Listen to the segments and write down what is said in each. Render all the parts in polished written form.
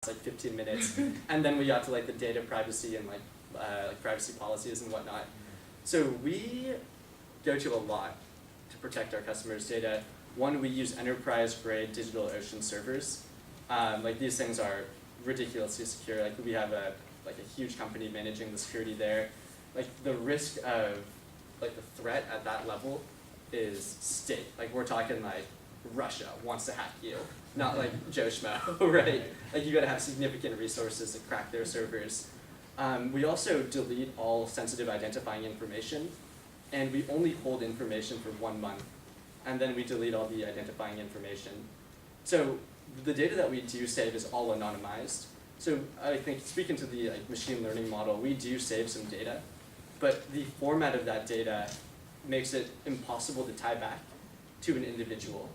like 15 minutes, and then we got to like the data privacy and like privacy policies and whatnot. So we go to a lot to protect our customers' data. One, we use enterprise-grade DigitalOcean servers. Like these things are ridiculously secure. Like we have a huge company managing the security there. Like the risk of like the threat at that level is state. Like we're talking like Russia wants to hack you, not like Joe Schmo, right? Like you got to have significant resources to crack their servers. We also delete all sensitive identifying information, and we only hold information for 1 month, and then we delete all the identifying information. So the data that we do save is all anonymized. So I think speaking to the machine learning model, we do save some data, but the format of that data makes it impossible to tie back to an individual.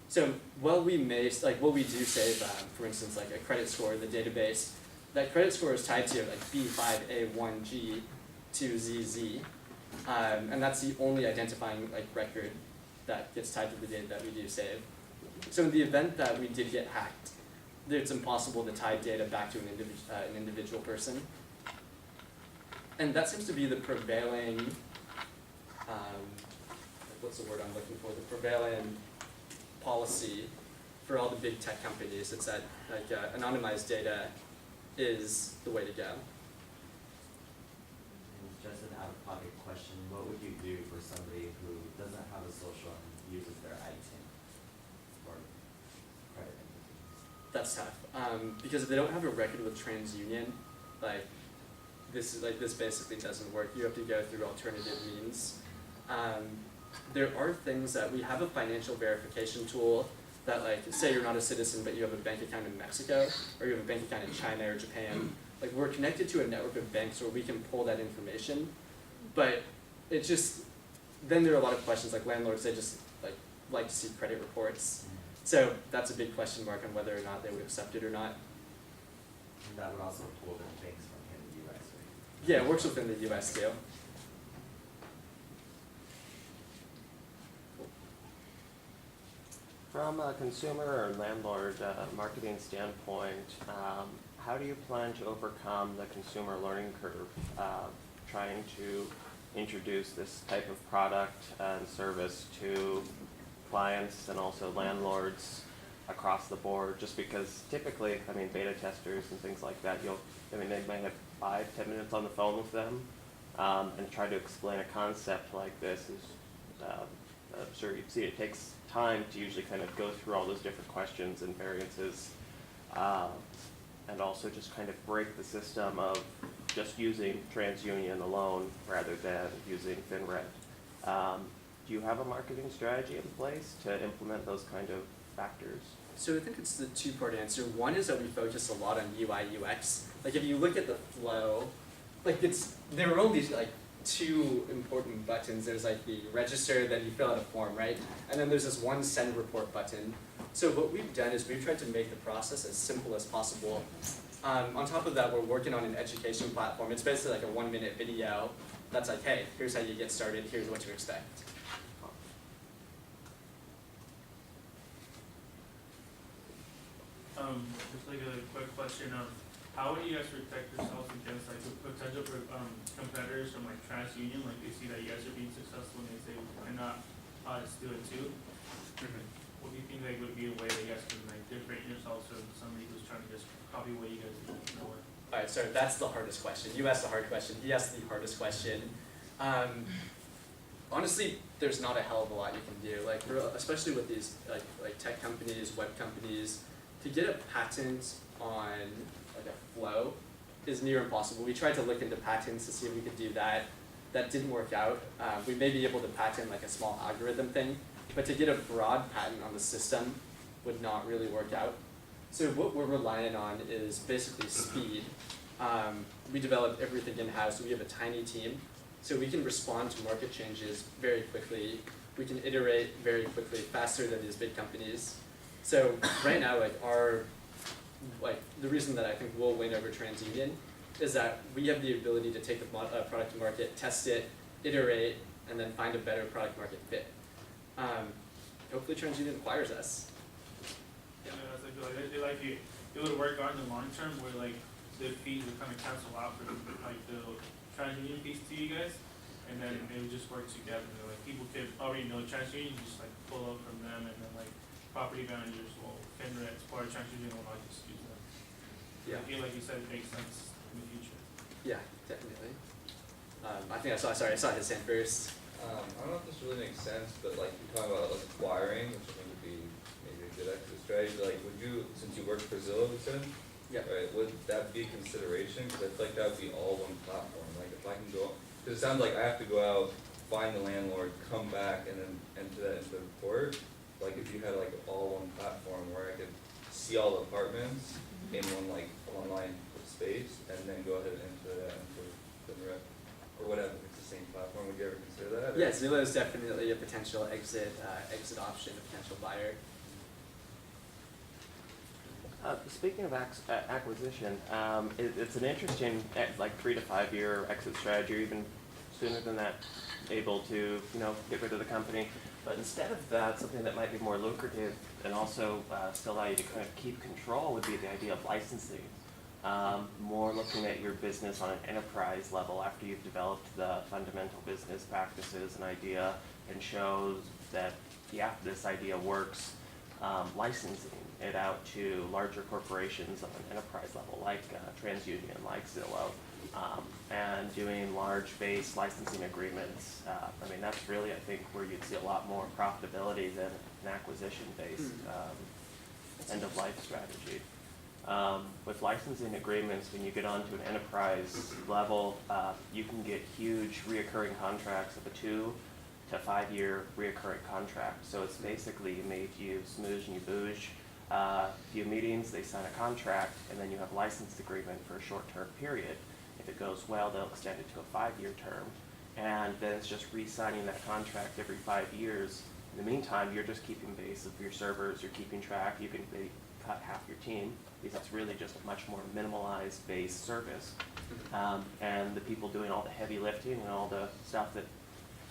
So while we may, what we do save, for instance, like a credit score in the database, that credit score is tied to like B5A1G2ZZ, and that's the only identifying record that gets tied to the data that we do save. So in the event that we did get hacked, it's impossible to tie data back to an individual person. And that seems to be the prevailing, what's the word I'm looking for, the prevailing policy for all the big tech companies. It's that anonymized data is the way to go. And just an out-of-pocket question, what would you do for somebody who doesn't have a social and uses their ITIN or credit entity? That's tough, because if they don't have a record with TransUnion, this basically doesn't work. You have to go through alternative means. There are things that we have a financial verification tool that, say you're not a citizen but you have a bank account in Mexico, or you have a bank account in China or Japan. We're connected to a network of banks where we can pull that information, but it just, then there are a lot of questions. Like landlords, they just like to see credit reports. So that's a big question mark on whether or not they would accept it or not. And that would also pull in banks from here in the US, right? Yeah, it works within the US too. From a consumer or landlord marketing standpoint, how do you plan to overcome the consumer learning curve, trying to introduce this type of product and service to clients and also landlords across the board? Just because typically, beta testers and things like that, they might have 5-10 minutes on the phone with them, and try to explain a concept like this is, I'm sure you'd see it takes time to usually kind of go through all those different questions and variances, and also just kind of break the system of just using TransUnion alone rather than using Finret. Do you have a marketing strategy in place to implement those kind of factors? So I think it's the two-part answer. One is that we focus a lot on UI UX. If you look at the flow, there are only two important buttons. There's the register, then you fill out a form, right? And then there's this one send report button. So what we've done is we've tried to make the process as simple as possible. On top of that, we're working on an education platform. It's basically a 1-minute video that's hey, here's how you get started, here's what to expect. Just a quick question of how would you guys protect yourselves against potential competitors from TransUnion? They see that you guys are being successful and they say, why not us do it too? What do you think would be a way that you guys can differentiate yourselves from somebody who's trying to just copy what you guys do? All right, so that's the hardest question. You asked the hard question. He asked the hardest question. Honestly, there's not a hell of a lot you can do. Especially with these tech companies, web companies, to get a patent on a flow is near impossible. We tried to look into patents to see if we could do that. That didn't work out. We may be able to patent a small algorithm thing, but to get a broad patent on the system would not really work out. So what we're relying on is basically speed. We developed everything in-house. We have a tiny team, so we can respond to market changes very quickly. We can iterate very quickly, faster than these big companies. So right now, the reason that I think we'll win over TransUnion is that we have the ability to take the product to market, test it, iterate, and then find a better product market fit. Hopefully TransUnion acquires us. Yeah, that's they it would work out in the long term where like the fees would kind of cancel out for like the TransUnion fees to you guys, and then it would just work together. Like people could already know TransUnion, just like pull up from them, and then like property managers will Finret, part of TransUnion will not just use them. Yeah. I feel like you said it makes sense in the future. Yeah, definitely. I think I saw his hand first. I don't know if this really makes sense, but like you're talking about like acquiring, which I think would be maybe a good exit strategy. Like, would you, since you work for Zillow, you said, Yeah. right? Would that be a consideration? Because I feel like that would be all one platform. Like if I can go, because it sounds like I have to go out, find the landlord, come back, and then enter that into the report. Like if you had like all one platform where I could see all the apartments in one like online space, and then go ahead and enter that into Finret or whatever. If it's the same platform, would you ever consider that? Or? Yeah, Zillow is definitely a potential exit option, a potential buyer. Speaking of acquisition, it's an interesting, like 3 to 5 year exit strategy, or even sooner than that, able to, get rid of the company. But instead of that, something that might be more lucrative and also still allow you to kind of keep control would be the idea of licensing. More looking at your business on an enterprise level after you've developed the fundamental business practices and idea and shows that, yeah, this idea works, licensing it out to larger corporations on an enterprise level like TransUnion, like Zillow, and doing large-based licensing agreements. I mean, that's really, I think, where you'd see a lot more profitability than an acquisition-based end-of-life strategy. With licensing agreements, when you get onto an enterprise level, you can get huge reoccurring contracts of a 2 to 5 year reoccurring contract. So it's basically you made you smooge and you booge, few meetings, they sign a contract, and then you have a license agreement for a short-term period. If it goes well, they'll extend it to a 5-year term, and then it's just re-signing that contract every 5 years. In the meantime, you're just keeping base of your servers, you're keeping track, you can maybe cut half your team, because it's really just a much more minimalized base service. And the people doing all the heavy lifting and all the stuff that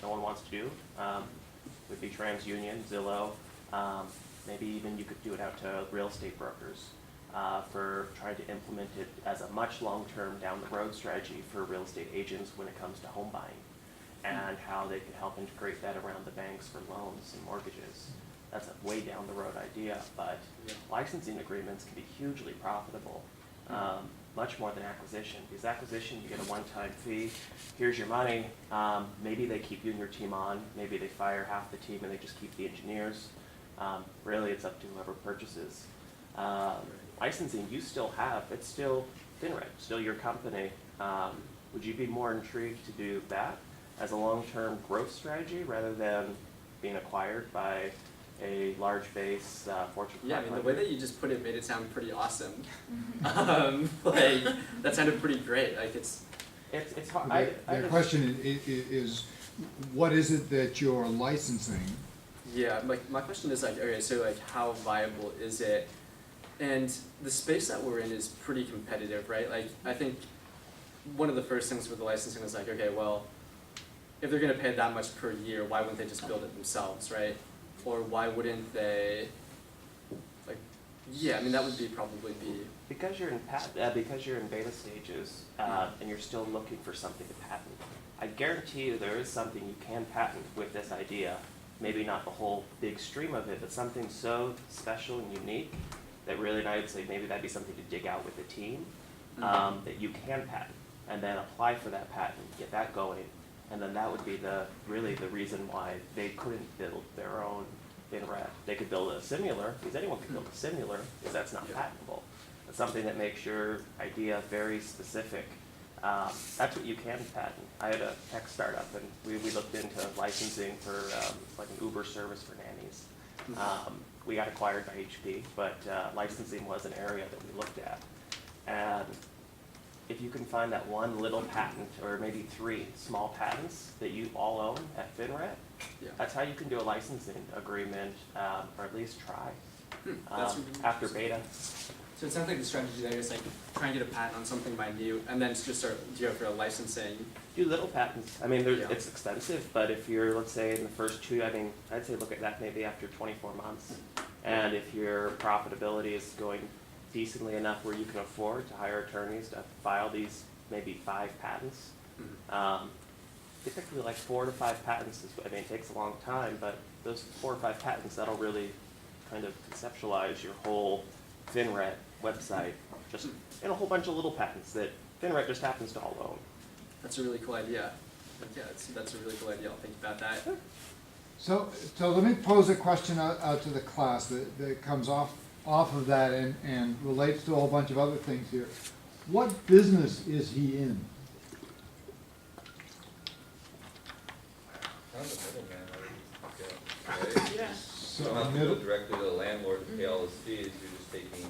no one wants to do would be TransUnion, Zillow, maybe even you could do it out to real estate brokers for trying to implement it as a much long-term down-the-road strategy for real estate agents when it comes to home buying, and how they can help integrate that around the banks for loans and mortgages. That's a way down the road idea, but licensing agreements can be hugely profitable, much more than acquisition. Because acquisition, you get a one-time fee, here's your money, maybe they keep you and your team on, maybe they fire half the team and they just keep the engineers. Really, it's up to whoever purchases. Licensing, you still have, it's still Finret, still your company. Would you be more intrigued to do that as a long-term growth strategy rather than being acquired by a large base Fortune 500? Yeah, I mean, the way that you just put it made it sound pretty awesome. That sounded pretty great. Like it's hard. The question is, what is it that you're licensing? Yeah, my question is like, okay, so like how viable is it? And the space that we're in is pretty competitive, right? Like I think one of the first things with the licensing was like, okay, well, if they're gonna pay that much per year, why wouldn't they just build it themselves, right? Or why wouldn't they, like, yeah, I mean, that would be probably be. Because you're in because you're in beta stages and you're still looking for something to patent, I guarantee you there is something you can patent with this idea. Maybe not the whole big stream of it, but something so special and unique that really, I'd say maybe that'd be something to dig out with the team that you can patent, and then apply for that patent, get that going, and then that would be really the reason why they couldn't build their own Finret. They could build a similar, because anyone could build a similar, because that's not patentable. But something that makes your idea very specific. That's what you can patent. I had a tech startup, and we looked into licensing for like an Uber service for nannies. We got acquired by HP, but licensing was an area that we looked at. And if you can find that one little patent, or maybe 3 small patents that you all own at Finret, that's how you can do a licensing agreement, or at least try after beta. So it sounds like the strategy there is like try and get a patent on something minute, and then just start go for a licensing. Do little patents. I mean, it's expensive, but if you're, let's say, in the first 2, I mean, I'd say look at that maybe after 24 months. And if your profitability is going decently enough where you can afford to hire attorneys to file these maybe 5 patents. Typically like 4 to 5 patents is, I mean, it takes a long time, but those 4 or 5 patents, that'll really kind of conceptualize your whole Finret website, just in a whole bunch of little patents that Finret just happens to all own. That's a really cool idea. Yeah, that's a really cool idea. I'll think about that. So let me pose a question out to the class that comes off of that and relates to a whole bunch of other things here. What business is he in? Kind of the middleman, I would guess, right? Yeah. So I'm not gonna go directly to the landlord and pay all his fees, you're just taking,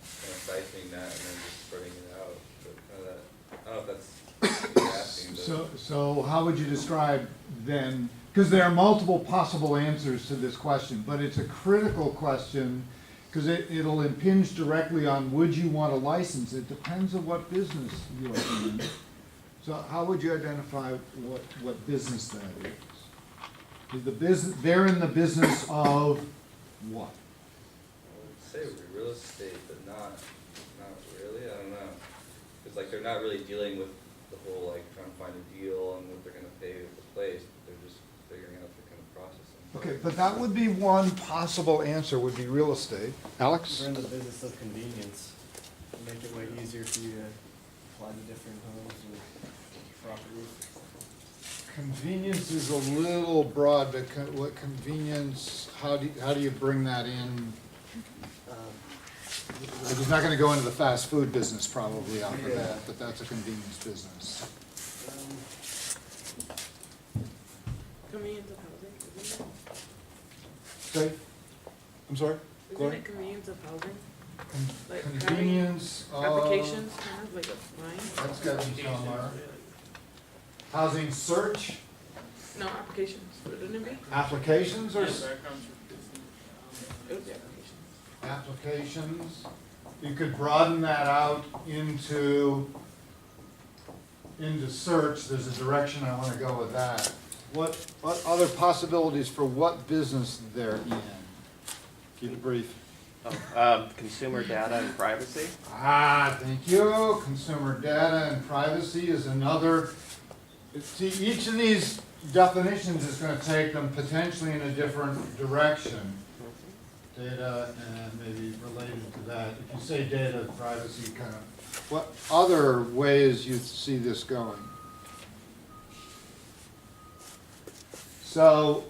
siphoning that and then just spreading it out, so kind of that, I don't know if that's what you're asking, but. So how would you describe then, because there are multiple possible answers to this question, but it's a critical question, because it'll impinge directly on would you want a license? It depends on what business you're in. So how would you identify what business that is? Is the business, they're in the business of what? I would say real estate, but not really, I don't know. It's like they're not really dealing with the whole, like, trying to find a deal and what they're gonna pay with the place, they're just figuring out the kind of processing. Okay, but that would be one possible answer, would be real estate. Alex? We're in the business of convenience, make it way easier for you to apply to different homes and properties. Convenience is a little broad, but what convenience, how do you bring that in? He's not gonna go into the fast food business probably off of that, but that's a convenience business. Convenience of housing, isn't it? Say, I'm sorry? Isn't Gloria? it convenience of housing? Like Convenience of. Applications, kind of like a line? That's gotta be somewhere. Housing search, No, applications, wouldn't it be? applications or Yeah, background check. It would be applications. applications? You could broaden that out into search, there's a direction I wanna go with that. What other possibilities for what business they're in? Keep it brief. Consumer data and privacy. Thank you. Consumer data and privacy is another. See, each of these definitions is gonna take them potentially in a different direction. Data and maybe related to that. If you say data and privacy, kind of, what other ways you see this going? So,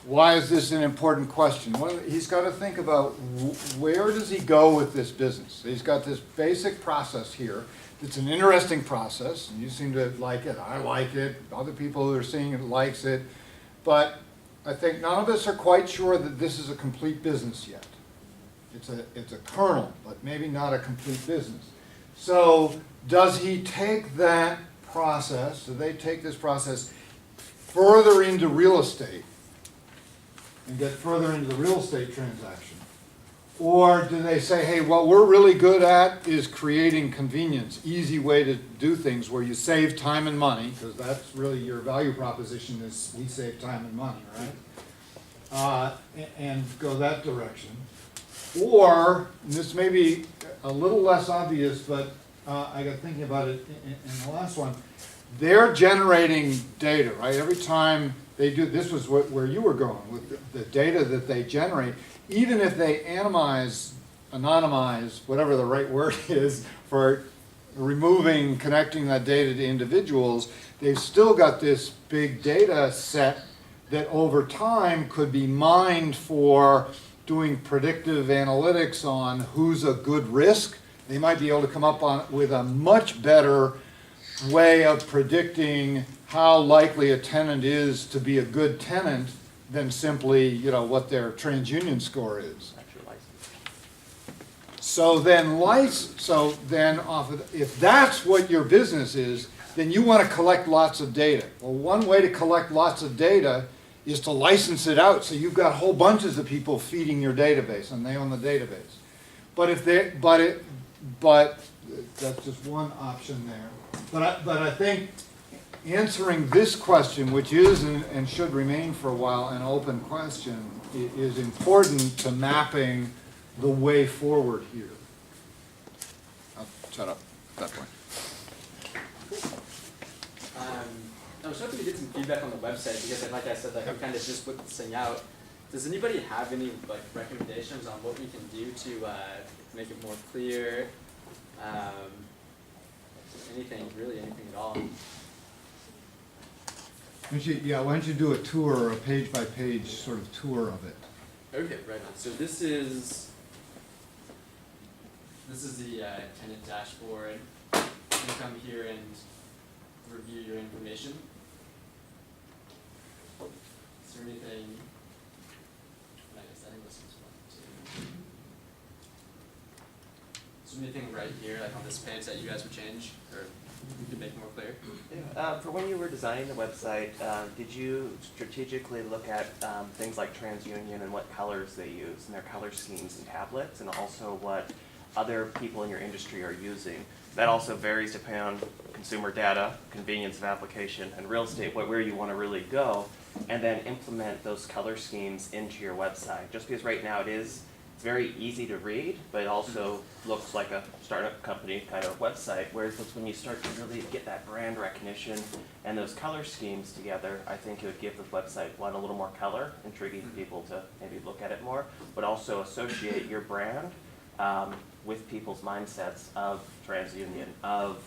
why is this an important question? Well, he's got to think about where does he go with this business? He's got this basic process here. It's an interesting process, and you seem to like it. I like it. Other people who are seeing it likes it. But I think none of us are quite sure that this is a complete business yet. It's a kernel, but maybe not a complete business. So does he take that process, do they take this process further into real estate and get further into the real estate transaction? Or do they say, hey, what we're really good at is creating convenience, easy way to do things where you save time and money, because that's really your value proposition is we save time and money, right? And go that direction. Or, and this may be a little less obvious, but I got thinking about it in the last one, they're generating data, right? Every time they do, this was where you were going with the data that they generate, even if they anonymize, whatever the right word is, for removing, connecting that data to individuals, they've still got this big data set that over time could be mined for doing predictive analytics on who's a good risk. They might be able to come up with a much better way of predicting how likely a tenant is to be a good tenant than simply, what their TransUnion score is. That's your license. So then if that's what your business is, then you want to collect lots of data. Well, one way to collect lots of data is to license it out, so you've got whole bunches of people feeding your database, and they own the database. But that's just one option there. But I think answering this question, which is and should remain for a while an open question, is important to mapping the way forward here. I'll shut up at that point. I was hoping to get some feedback on the website because, like I said, like we kind of just put this thing out. Does anybody have any like recommendations on what we can do to make it more clear? Anything, really anything at all? Why don't you do a tour, a page by page sort of tour of it? Okay, right on. So this is the tenant dashboard. You can come here and review your information. Is there anything? I guess I think this is one too. Is there anything right here, like on this page, that you guys would change or you could make more clear? For when you were designing the website, did you strategically look at things like TransUnion and what colors they use and their color schemes and tablets, and also what other people in your industry are using? That also varies depending on consumer data, convenience of application, and real estate, where you want to really go, and then implement those color schemes into your website. Just because right now it's very easy to read, but it also looks like a startup company kind of website, whereas when you start to really get that brand recognition and those color schemes together, I think it would give the website a little more color, intriguing people to maybe look at it more, but also associate your brand with people's mindsets of TransUnion, of